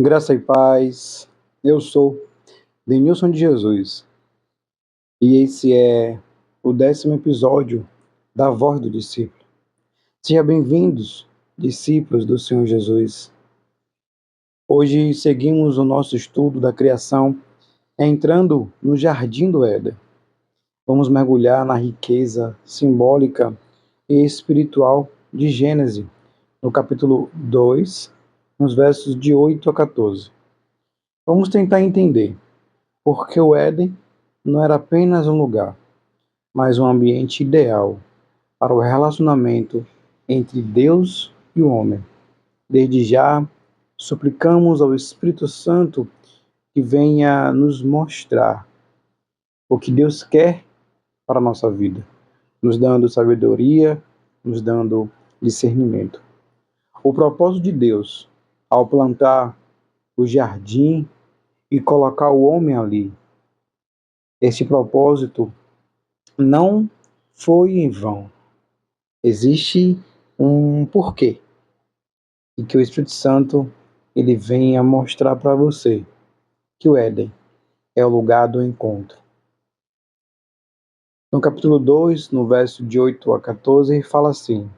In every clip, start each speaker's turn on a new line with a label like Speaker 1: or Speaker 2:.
Speaker 1: Graça e paz, eu sou Denilson de Jesus e esse é o 10º episódio da Voz do Discípulo. Sejam bem-vindos, discípulos do Senhor Jesus. Hoje seguimos o nosso estudo da criação, entrando no Jardim do Éden. Vamos mergulhar na riqueza simbólica e espiritual de Gênesis, no capítulo 2, nos versos de 8 a 14. Vamos tentar entender porque o Éden não era apenas um lugar, mas um ambiente ideal para o relacionamento entre Deus e o homem. Desde já, suplicamos ao Espírito Santo que venha nos mostrar o que Deus quer para a nossa vida, nos dando sabedoria, nos dando discernimento. O propósito de Deus, ao plantar o jardim e colocar o homem ali, esse propósito não foi em vão. Existe um porquê. E que o Espírito Santo ele venha mostrar para você que o Éden é o lugar do encontro. No capítulo 2, no verso de 8 a 14, ele fala assim: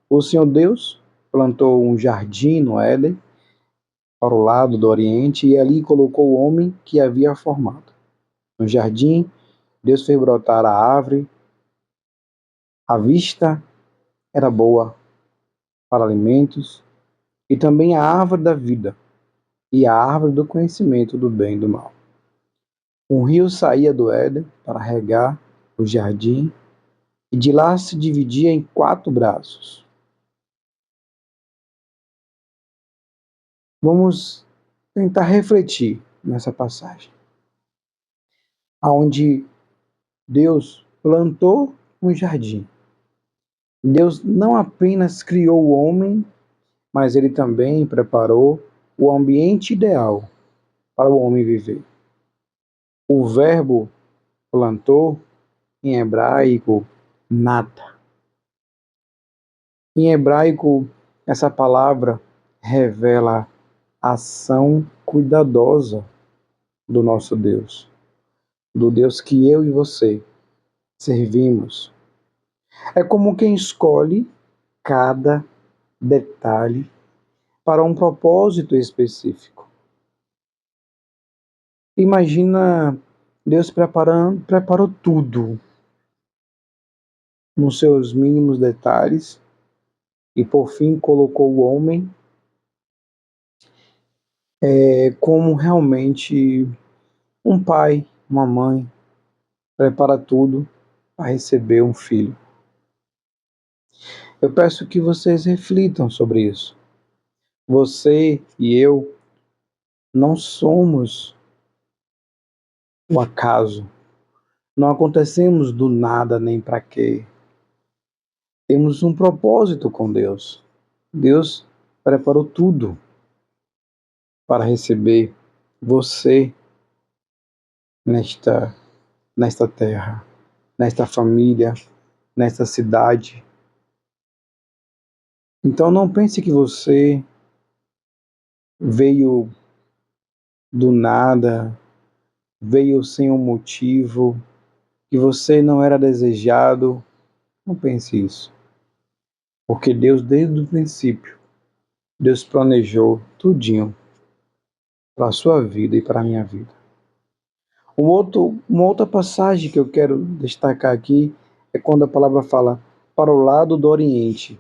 Speaker 1: O Senhor Deus plantou um jardim no Éden, para o lado do Oriente, e ali colocou o homem que havia formado. No jardim, Deus fez brotar a árvore, a vista era boa para alimentos, e também a árvore da vida, e a árvore do conhecimento do bem e do mal. Um rio saía do Éden para regar o jardim, e de lá se dividia em 4 braços. Vamos tentar refletir nessa passagem, onde Deus plantou um jardim. Deus não apenas criou o homem, mas ele também preparou o ambiente ideal para o homem viver. O verbo plantou, em hebraico, nata. Em hebraico, essa palavra revela a ação cuidadosa do nosso Deus, do Deus que eu e você servimos. É como quem escolhe cada detalhe para um propósito específico. Imagina Deus preparou tudo nos seus mínimos detalhes e por fim colocou o homem como realmente um pai, uma mãe, prepara tudo para receber um filho. Eu peço que vocês reflitam sobre isso. Você e eu não somos um acaso. Não acontecemos do nada nem para quê. Temos um propósito com Deus. Deus preparou tudo para receber você nesta terra, nesta família, nesta cidade. Então não pense que você veio do nada, veio sem um motivo, que você não era desejado. Não pense isso. Porque Deus, desde o princípio, Deus planejou tudinho para a sua vida e para a minha vida. Uma outra passagem que eu quero destacar aqui é quando a palavra fala para o lado do Oriente.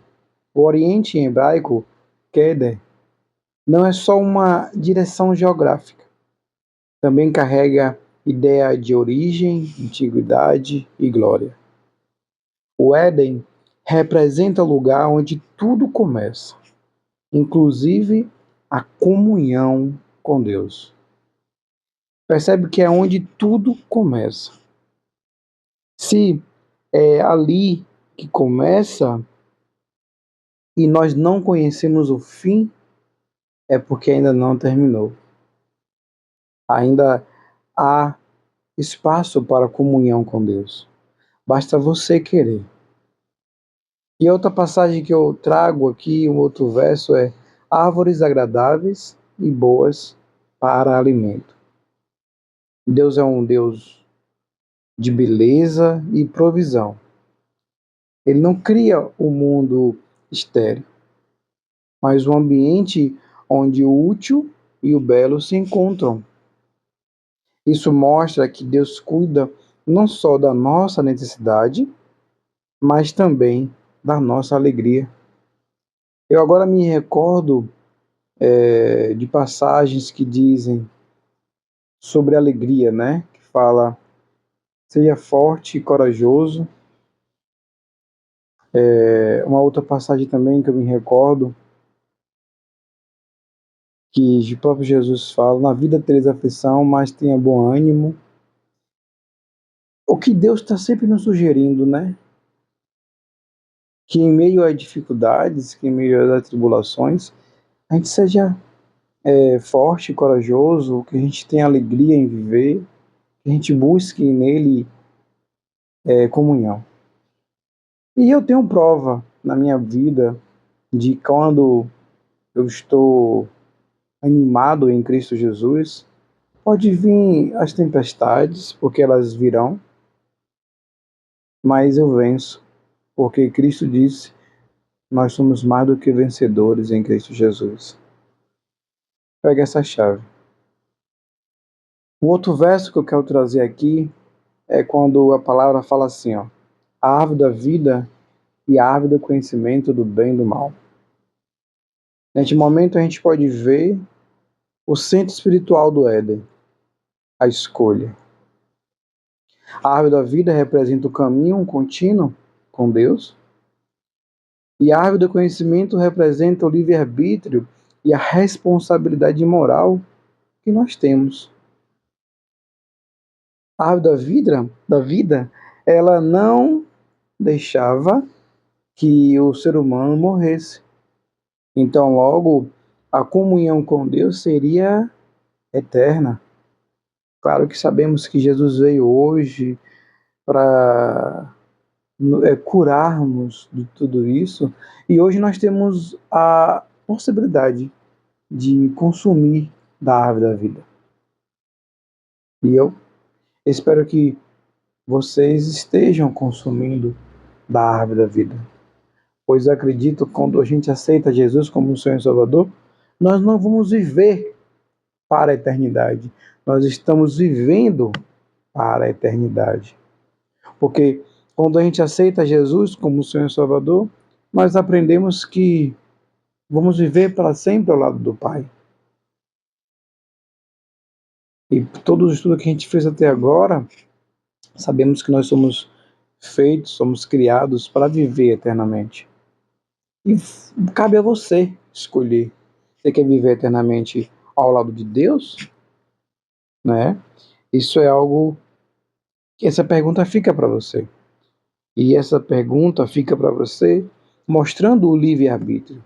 Speaker 1: O Oriente em hebraico, Keder, não é só uma direção geográfica. Também carrega ideia de origem, antiguidade e glória. O Éden representa o lugar onde tudo começa, inclusive a comunhão com Deus. Percebe que é onde tudo começa. Se é ali que começa e nós não conhecemos o fim, é porque ainda não terminou. Ainda há espaço para comunhão com Deus. Basta você querer. E outra passagem que eu trago aqui, um outro verso, é: árvores agradáveis e boas para alimento. Deus é um Deus de beleza e provisão. Ele não cria o mundo estéril, mas um ambiente onde o útil e o belo se encontram. Isso mostra que Deus cuida não só da nossa necessidade, mas também da nossa alegria. Eu agora me recordo de passagens que dizem sobre alegria, né? Que fala, seja forte e corajoso. Uma outra passagem também que eu me recordo, que o próprio Jesus fala, na vida tereis aflição, mas tenha bom ânimo. O que Deus está sempre nos sugerindo, né? Que em meio às dificuldades, que em meio às tribulações, a gente seja forte e corajoso, que a gente tenha alegria em viver, que a gente busque nele comunhão. E eu tenho prova na minha vida de quando eu estou animado em Cristo Jesus, pode vir as tempestades, porque elas virão, mas eu venço, porque Cristo disse, nós somos mais do que vencedores em Cristo Jesus. Pega essa chave. O outro verso que eu quero trazer aqui é quando a palavra fala assim, ó, a árvore da vida e a árvore do conhecimento do bem e do mal. Neste momento a gente pode ver o centro espiritual do Éden, a escolha. A árvore da vida representa o caminho contínuo com Deus, e a árvore do conhecimento representa o livre-arbítrio e a responsabilidade moral que nós temos. A árvore da vida, ela não deixava que o ser humano morresse. Então, logo, a comunhão com Deus seria eterna. Claro que sabemos que Jesus veio hoje para curarmos de tudo isso, e hoje nós temos a possibilidade de consumir da árvore da vida. E eu espero que vocês estejam consumindo da árvore da vida, pois eu acredito que quando a gente aceita Jesus como Senhor e Salvador, nós não vamos viver para a eternidade, nós estamos vivendo para a eternidade. Porque quando a gente aceita Jesus como Senhor e Salvador, nós aprendemos que vamos viver para sempre ao lado do Pai. E todo o estudo que a gente fez até agora, sabemos que nós somos feitos, somos criados para viver eternamente. E cabe a você escolher. Você quer viver eternamente ao lado de Deus? Né? Isso é algo que essa pergunta fica para você. E essa pergunta fica para você mostrando o livre-arbítrio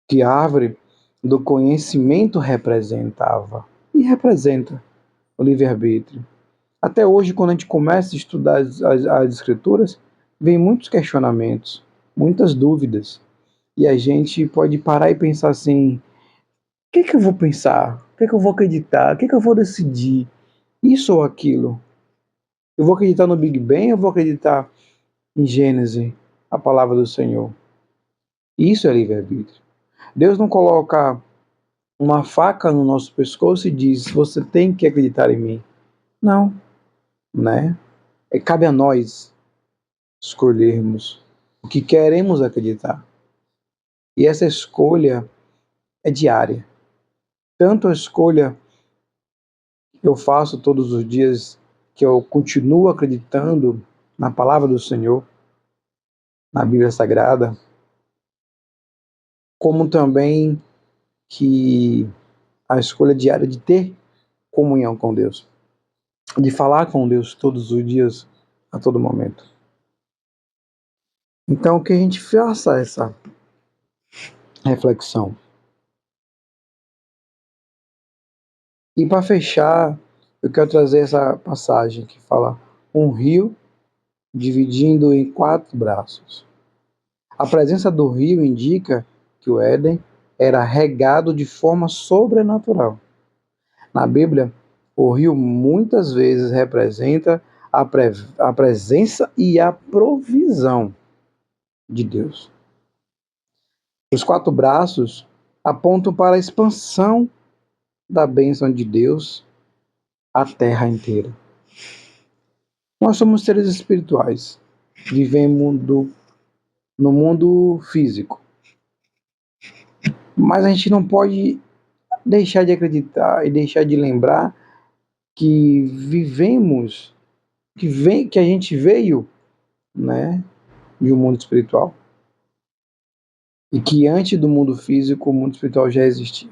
Speaker 1: que a árvore do conhecimento representava e representa o livre-arbítrio. Até hoje, quando a gente começa a estudar as escrituras, vem muitos questionamentos, muitas dúvidas. E a gente pode parar e pensar assim, o que eu vou pensar? O que eu vou acreditar? O que eu vou decidir? Isso ou aquilo? Eu vou acreditar no Big Bang ou eu vou acreditar em Gênesis, a palavra do Senhor? Isso é livre-arbítrio. Deus não coloca uma faca no nosso pescoço e diz, você tem que acreditar em mim. Não, né? Cabe a nós escolhermos o que queremos acreditar. E essa escolha é diária. Tanto a escolha que eu faço todos os dias, que eu continuo acreditando na palavra do Senhor, na Bíblia Sagrada, como também que a escolha diária de ter comunhão com Deus, de falar com Deus todos os dias, a todo momento. Então, que a gente faça essa reflexão. E para fechar, eu quero trazer essa passagem que fala um rio dividindo em 4 braços. A presença do rio indica que o Éden era regado de forma sobrenatural. Na Bíblia, o rio muitas vezes representa a presença e a provisão de Deus. Os quatro braços apontam para a expansão da bênção de Deus à terra inteira. Nós somos seres espirituais, vivemos no mundo físico, mas a gente não pode deixar de acreditar e deixar de lembrar que vivemos, que a gente veio, né, de um mundo espiritual e que antes do mundo físico o mundo espiritual já existia.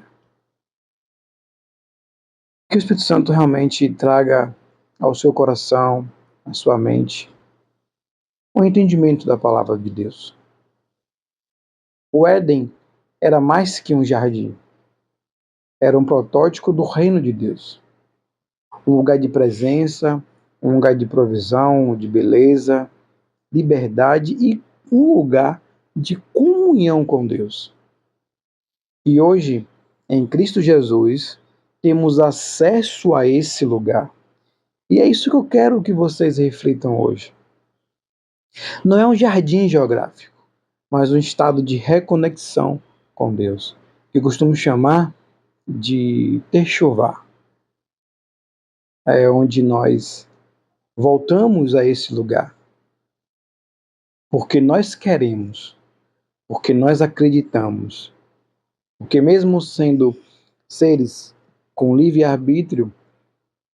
Speaker 1: Que o Espírito Santo realmente traga ao seu coração, à sua mente, o entendimento da palavra de Deus. O Éden era mais que um jardim, era um protótipo do reino de Deus. Um lugar de presença, um lugar de provisão, de beleza, liberdade e um lugar de comunhão com Deus. E hoje, em Cristo Jesus, temos acesso a esse lugar. E é isso que eu quero que vocês reflitam hoje. Não é um jardim geográfico, mas um estado de reconexão com Deus, que eu costumo chamar de techuvá. É onde nós voltamos a esse lugar, porque nós queremos, porque nós acreditamos, porque mesmo sendo seres com livre-arbítrio,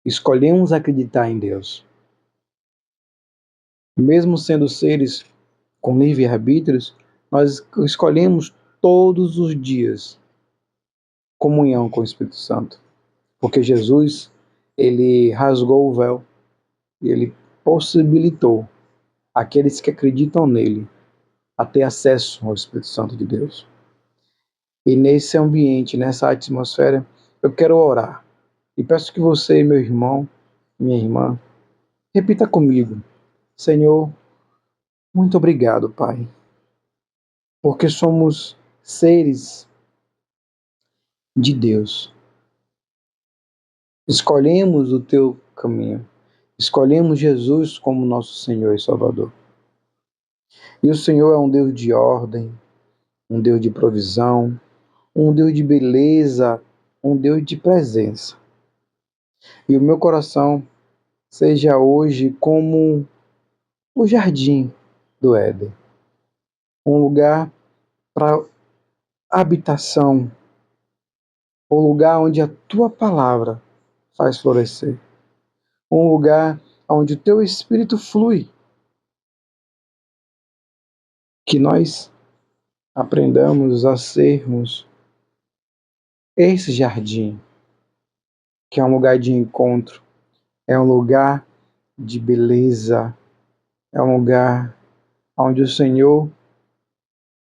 Speaker 1: escolhemos acreditar em Deus. Mesmo sendo seres com livre-arbítrios, nós escolhemos todos os dias comunhão com o Espírito Santo. Porque Jesus, ele rasgou o véu e ele possibilitou aqueles que acreditam nele a ter acesso ao Espírito Santo de Deus. E nesse ambiente, nessa atmosfera, eu quero orar. E peço que você, meu irmão, minha irmã, repita comigo: Senhor, muito obrigado, Pai, porque somos seres de Deus. Escolhemos o teu caminho. Escolhemos Jesus como nosso Senhor e Salvador. E o Senhor é um Deus de ordem, um Deus de provisão, um Deus de beleza, um Deus de presença. E o meu coração seja hoje como o jardim do Éden, um lugar para habitação, um lugar onde a tua palavra faz florescer, um lugar onde o teu Espírito flui, que nós aprendamos a sermos esse jardim, que é um lugar de encontro, é um lugar de beleza, é um lugar onde o Senhor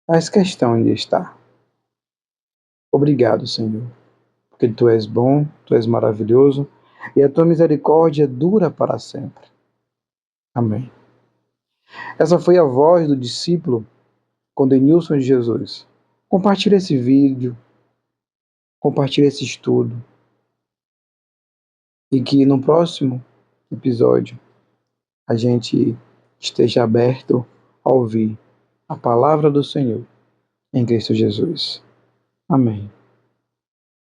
Speaker 1: faz questão de estar. Obrigado, Senhor, porque Tu és bom, Tu és maravilhoso e a Tua misericórdia dura para sempre. Amém. Essa foi a voz do discípulo com Denilson de Jesus. Compartilhe esse vídeo, compartilhe esse estudo e que no próximo episódio a gente esteja aberto a ouvir a palavra do Senhor em Cristo Jesus. Amém.